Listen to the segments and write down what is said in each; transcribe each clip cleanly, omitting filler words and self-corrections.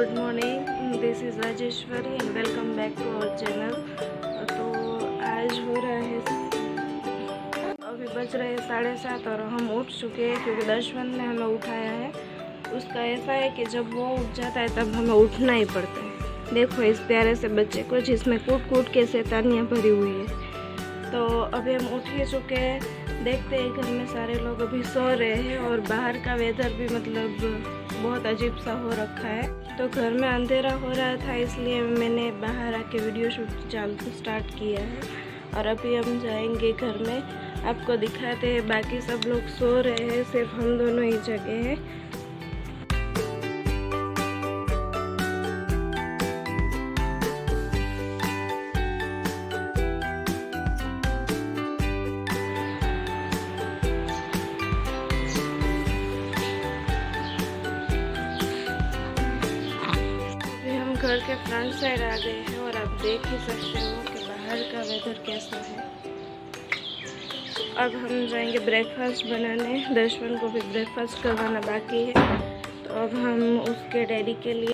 Good morning, this is Rajeshwari and welcome back to our channel. तो आज हो रहा है, अभी बज रहे हैं 7:30 और हम उठ चुके हैं क्योंकि दर्शन ने हमें उठाया है। उसका ऐसा है कि जब वो उठ जाता है तब हमें उठना ही पड़ता है। देखो इस प्यारे से बच्चे को जिसमें कूट कूट के शैतानियाँ भरी हुई है। तो अभी हम उठ ही चुके हैं। देखते हैं घर में सारे लोग अभी सो रहे हैं और बाहर का वेदर भी मतलब बहुत अजीब सा हो रखा है। तो घर में अंधेरा हो रहा था इसलिए मैंने बाहर आके वीडियो शूट स्टार्ट किया है। और अभी हम जाएंगे घर में, आपको दिखाते हैं। बाकी सब लोग सो रहे हैं, सिर्फ हम दोनों ही जगे हैं। घर के फ्रंट साइड आ गए हैं और आप देख ही सकते हो कि बाहर का वेदर कैसा है। अब हम जाएंगे ब्रेकफास्ट बनाने। दर्शन को भी ब्रेकफास्ट करवाना बाकी है, तो अब हम उसके डैडी के लिए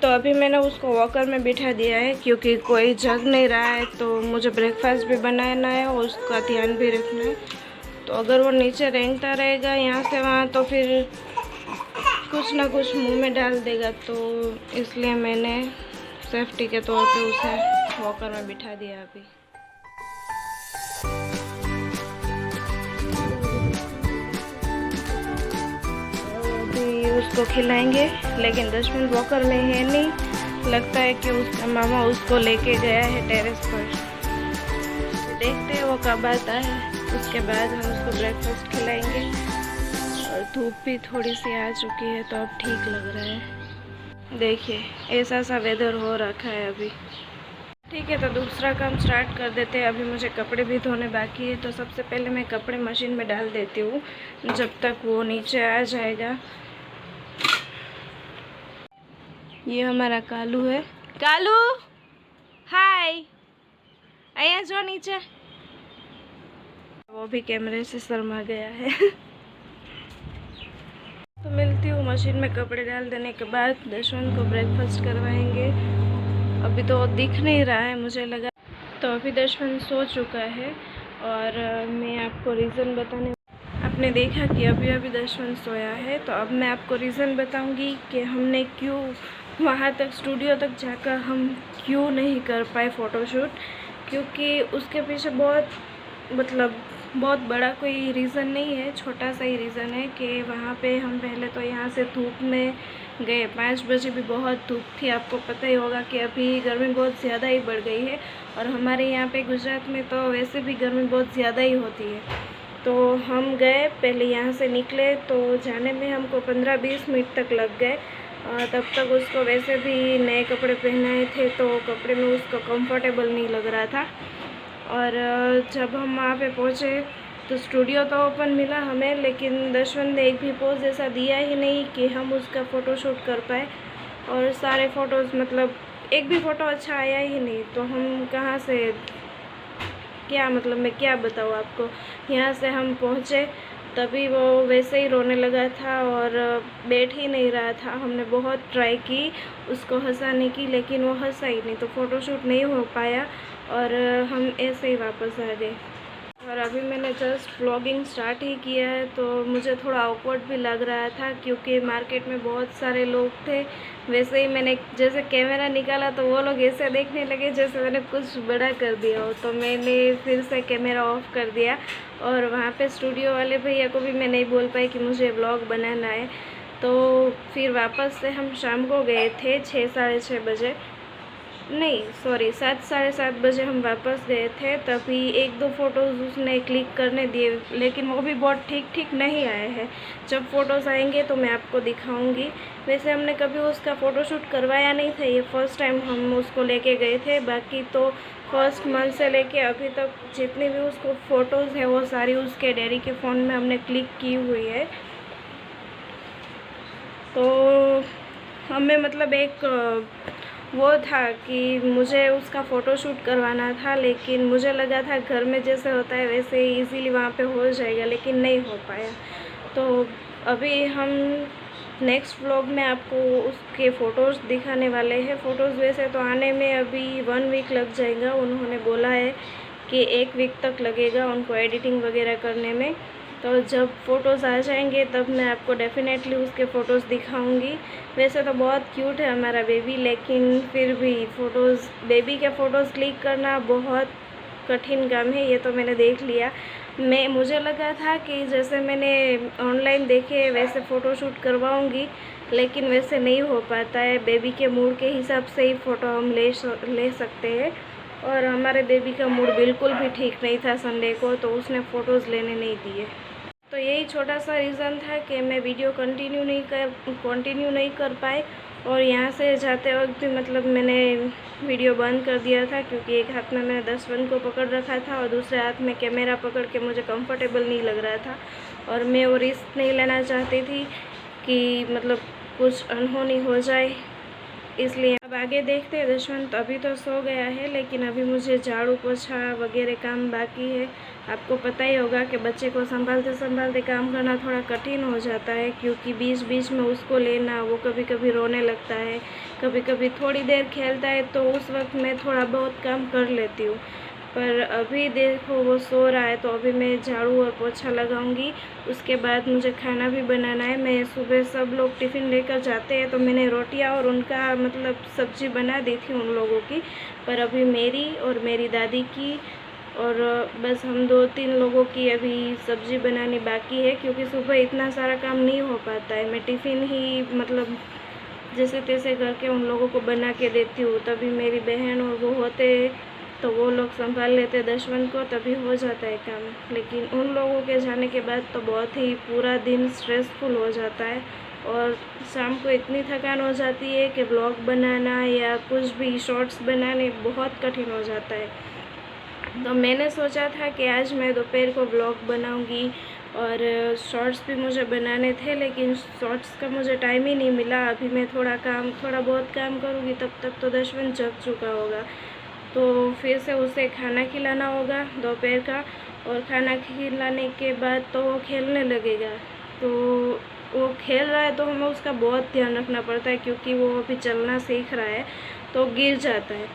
तो अभी मैंने उसको वॉकर में बिठा दिया है क्योंकि कोई जग नहीं रहा है। तो मुझे ब्रेकफास्ट भी बनाना है और उसका ध्यान भी रखना है। तो अगर वो नीचे रेंगता रहेगा यहाँ से वहाँ तो फिर कुछ ना कुछ मुंह में डाल देगा। तो इसलिए मैंने सेफ्टी के तौर पे उसे वॉकर में बिठा दिया। अभी उसको खिलाएंगे, लेकिन 10 मिनट वॉकर में है नहीं। लगता है कि उसका मामा उसको लेके गया है टेरेस पर। देखते हैं वो कब आता है, उसके बाद हम उसको ब्रेकफास्ट खिलाएंगे। और धूप भी थोड़ी सी आ चुकी है तो अब ठीक लग रहा है। देखिए ऐसा सा वेदर हो रखा है अभी। ठीक है, तो दूसरा काम स्टार्ट कर देते हैं। अभी मुझे कपड़े भी धोने बाकी है, तो सबसे पहले मैं कपड़े मशीन में डाल देती हूँ जब तक वो नीचे आ जाएगा। ये हमारा कालू है। कालू हाय, आया जो नीचे। वो भी कैमरे से शर्मा गया है। तो मिलती हूँ मशीन में कपड़े डाल देने के बाद। दर्शन को ब्रेकफास्ट करवाएंगे। अभी तो दिख नहीं रहा है, मुझे लगा। तो अभी दर्शन सो चुका है और मैं आपको रीज़न बताने, आपने देखा कि अभी अभी दर्शन सोया है। तो अब मैं आपको रीज़न बताऊंगी कि हमने क्यों वहाँ तक स्टूडियो तक जाकर हम क्यों नहीं कर पाए फ़ोटोशूट। क्योंकि उसके पीछे बहुत बड़ा कोई रीज़न नहीं है, छोटा सा ही रीज़न है कि वहाँ पे हम पहले तो यहाँ से धूप में गए। 5 बजे भी बहुत धूप थी। आपको पता ही होगा कि अभी गर्मी बहुत ज़्यादा ही बढ़ गई है और हमारे यहाँ पे गुजरात में तो वैसे भी गर्मी बहुत ज़्यादा ही होती है। तो हम गए, पहले यहाँ से निकले तो जाने में हमको 15-20 मिनट तक लग गए। तब तक उसको वैसे भी नए कपड़े पहनाए थे तो कपड़े में उसको कंफर्टेबल नहीं लग रहा था। और जब हम वहाँ पे पहुँचे तो स्टूडियो तो ओपन मिला हमें, लेकिन दर्शन ने एक भी पोज ऐसा दिया ही नहीं कि हम उसका फ़ोटोशूट कर पाए। और सारे फ़ोटोज़ मतलब एक भी फ़ोटो अच्छा आया ही नहीं। तो हम कहाँ से क्या मतलब मैं क्या बताऊँ आपको। यहाँ से हम पहुँचे तभी वो वैसे ही रोने लगा था और बैठ ही नहीं रहा था। हमने बहुत ट्राई की उसको हंसाने की, लेकिन वो हंसा ही नहीं। तो फ़ोटोशूट नहीं हो पाया और हम ऐसे ही वापस आ गए। और अभी मैंने जस्ट व्लॉगिंग स्टार्ट ही किया है तो मुझे थोड़ा ऑकवर्ड भी लग रहा था क्योंकि मार्केट में बहुत सारे लोग थे। वैसे ही मैंने जैसे कैमरा निकाला तो वो लोग ऐसे देखने लगे जैसे मैंने कुछ बड़ा कर दिया हो। तो मैंने फिर से कैमरा ऑफ कर दिया और वहाँ पे स्टूडियो वाले भैया को भी मैं नहीं बोल पाई कि मुझे व्लॉग बनाना है। तो फिर वापस से हम शाम को गए थे 6 साढ़े 6 बजे। नहीं सॉरी 7 साढ़े 7 बजे हम वापस गए थे, तभी 1-2 फ़ोटोज़ उसने क्लिक करने दिए, लेकिन वो भी बहुत ठीक नहीं आए हैं। जब फ़ोटोज़ आएंगे तो मैं आपको दिखाऊंगी। वैसे हमने कभी उसका फ़ोटोशूट करवाया नहीं था, ये फ़र्स्ट टाइम हम उसको लेके गए थे। बाकी तो फर्स्ट मंथ से लेके अभी तक जितनी भी उसको फ़ोटोज़ है वो सारी उसके डैडी के फ़ोन में हमने क्लिक की हुई है। तो हमें मतलब एक वो था कि मुझे उसका फ़ोटोशूट करवाना था, लेकिन मुझे लगा था घर में जैसे होता है वैसे ही इजीली वहाँ पे हो जाएगा, लेकिन नहीं हो पाया। तो अभी हम नेक्स्ट व्लॉग में आपको उसके फ़ोटोज़ दिखाने वाले हैं। फ़ोटोज़ वैसे तो आने में अभी 1 वीक लग जाएगा, उन्होंने बोला है कि 1 वीक तक लगेगा उनको एडिटिंग वगैरह करने में। तो जब फ़ोटोज़ आ जाएंगे तब मैं आपको डेफ़िनेटली उसके फ़ोटोज़ दिखाऊंगी। वैसे तो बहुत क्यूट है हमारा बेबी, लेकिन फिर भी बेबी के फ़ोटोज़ क्लिक करना बहुत कठिन काम है, ये तो मैंने देख लिया। मुझे लगा था कि जैसे मैंने ऑनलाइन देखे वैसे फ़ोटोशूट करवाऊंगी, लेकिन वैसे नहीं हो पाता है। बेबी के मूड के हिसाब से ही फ़ोटो हम ले सकते हैं, और हमारे बेबी का मूड बिल्कुल भी ठीक नहीं था संडे को, तो उसने फ़ोटोज़ लेने नहीं दिए। तो यही छोटा सा रीज़न था कि मैं वीडियो कंटिन्यू नहीं कर पाई, और यहाँ से जाते वक्त भी मतलब मैंने वीडियो बंद कर दिया था, क्योंकि एक हाथ में मैंने दसवन को पकड़ रखा था और दूसरे हाथ में कैमरा पकड़ के मुझे कंफर्टेबल नहीं लग रहा था, और मैं वो रिस्क नहीं लेना चाहती थी कि मतलब कुछ अनहोनी हो जाए, इसलिए। अब आगे देखते हैं। दशवंत अभी तो सो गया है, लेकिन अभी मुझे झाड़ू पोछा वगैरह काम बाकी है। आपको पता ही होगा कि बच्चे को संभालते संभालते काम करना थोड़ा कठिन हो जाता है, क्योंकि बीच बीच में उसको लेना, वो कभी कभी रोने लगता है, कभी कभी थोड़ी देर खेलता है, तो उस वक्त मैं थोड़ा बहुत काम कर लेती हूँ। पर अभी देखो वो सो रहा है, तो अभी मैं झाड़ू और पोछा लगाऊंगी। उसके बाद मुझे खाना भी बनाना है। मैं सुबह सब लोग टिफ़िन लेकर जाते हैं, तो मैंने रोटियां और उनका मतलब सब्ज़ी बना दी थी उन लोगों की, पर अभी मेरी और मेरी दादी की और बस हम 2-3 लोगों की अभी सब्ज़ी बनानी बाकी है, क्योंकि सुबह इतना सारा काम नहीं हो पाता है। मैं टिफ़िन ही मतलब जैसे तैसे करके उन लोगों को बना के देती हूँ, तभी मेरी बहन और वो होते तो वो लोग संभाल लेते दशवंत को, तभी हो जाता है काम। लेकिन उन लोगों के जाने के बाद तो बहुत ही पूरा दिन स्ट्रेसफुल हो जाता है, और शाम को इतनी थकान हो जाती है कि ब्लॉग बनाना या कुछ भी शॉर्ट्स बनाने बहुत कठिन हो जाता है। तो मैंने सोचा था कि आज मैं दोपहर को ब्लॉग बनाऊंगी, और शॉर्ट्स भी मुझे बनाने थे, लेकिन शॉर्ट्स का मुझे टाइम ही नहीं मिला। अभी मैं थोड़ा बहुत काम करूँगी, तब तक तो दशवंत जग चुका होगा। तो फिर से उसे खाना खिलाना होगा दोपहर का, और खाना खिलाने के बाद तो वो खेलने लगेगा। तो वो खेल रहा है तो हमें उसका बहुत ध्यान रखना पड़ता है, क्योंकि वो अभी चलना सीख रहा है, तो गिर जाता है।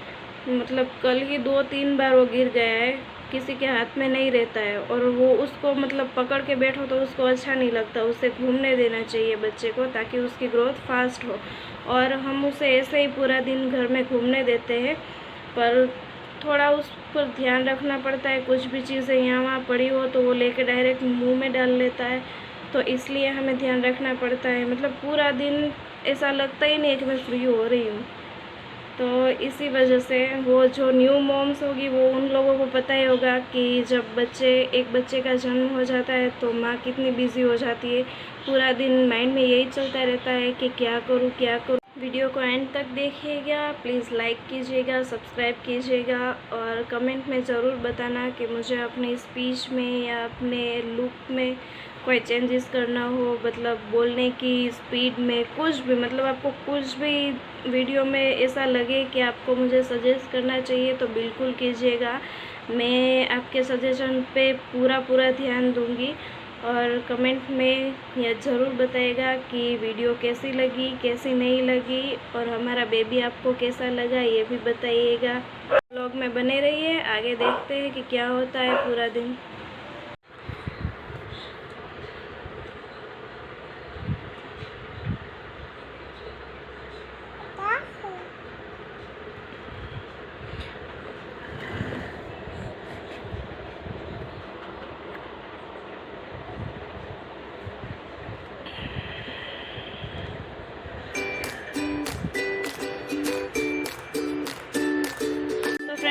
मतलब कल ही 2-3 बार वो गिर गया है, किसी के हाथ में नहीं रहता है, और वो उसको मतलब पकड़ के बैठो तो उसको अच्छा नहीं लगता। उसे घूमने देना चाहिए बच्चे को, ताकि उसकी ग्रोथ फास्ट हो। और हम उसे ऐसे ही पूरा दिन घर में घूमने देते हैं, पर थोड़ा उस पर ध्यान रखना पड़ता है। कुछ भी चीज़ें यहाँ वहाँ पड़ी हो तो वो लेके डायरेक्ट मुंह में डाल लेता है, तो इसलिए हमें ध्यान रखना पड़ता है। मतलब पूरा दिन ऐसा लगता ही नहीं है कि मैं फ्री हो रही हूँ। तो इसी वजह से वो जो न्यू मॉम्स होगी वो उन लोगों को पता ही होगा कि जब एक बच्चे का जन्म हो जाता है तो माँ कितनी बिज़ी हो जाती है। पूरा दिन माइंड में यही चलता रहता है कि क्या करूँ। वीडियो को एंड तक देखिएगा, प्लीज़ लाइक कीजिएगा, सब्सक्राइब कीजिएगा, और कमेंट में ज़रूर बताना कि मुझे अपनी स्पीच में या अपने लुक में कोई चेंजेस करना हो, मतलब बोलने की स्पीड में कुछ भी, मतलब आपको कुछ भी वीडियो में ऐसा लगे कि आपको मुझे सजेस्ट करना चाहिए तो बिल्कुल कीजिएगा। मैं आपके सजेशन पे पूरा ध्यान दूंगी, और कमेंट में यह ज़रूर बताइएगा कि वीडियो कैसी लगी, कैसी नहीं लगी, और हमारा बेबी आपको कैसा लगा ये भी बताइएगा। व्लॉग में बने रहिए, आगे देखते हैं कि क्या होता है पूरा दिन।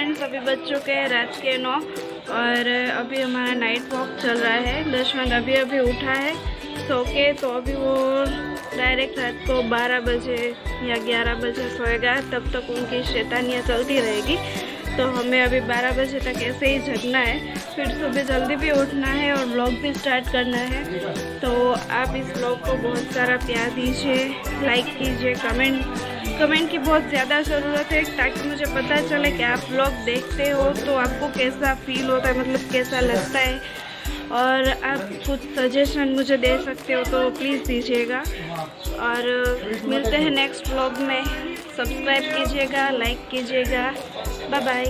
फ्रेंड्स, अभी बज चुके हैं रात के 9 और अभी हमारा नाइट वॉक चल रहा है। दशवंत अभी उठा है सो के, तो अभी वो डायरेक्ट रात को 12 बजे या 11 बजे सोएगा। तब तक उनकी शैतानियाँ चलती रहेगी। तो हमें अभी 12 बजे तक ऐसे ही जगना है, फिर सुबह जल्दी भी उठना है और व्लॉग भी स्टार्ट करना है। तो आप इस व्लॉग को बहुत सारा प्यार दीजिए, लाइक कीजिए, कमेंट की बहुत ज़्यादा ज़रूरत है, ताकि मुझे पता चले कि आप व्लॉग देखते हो तो आपको कैसा फील होता है, मतलब कैसा लगता है। और आप कुछ सजेशन मुझे दे सकते हो तो प्लीज़ दीजिएगा। और मिलते हैं नेक्स्ट व्लॉग में। सब्सक्राइब कीजिएगा, लाइक कीजिएगा। Bye bye.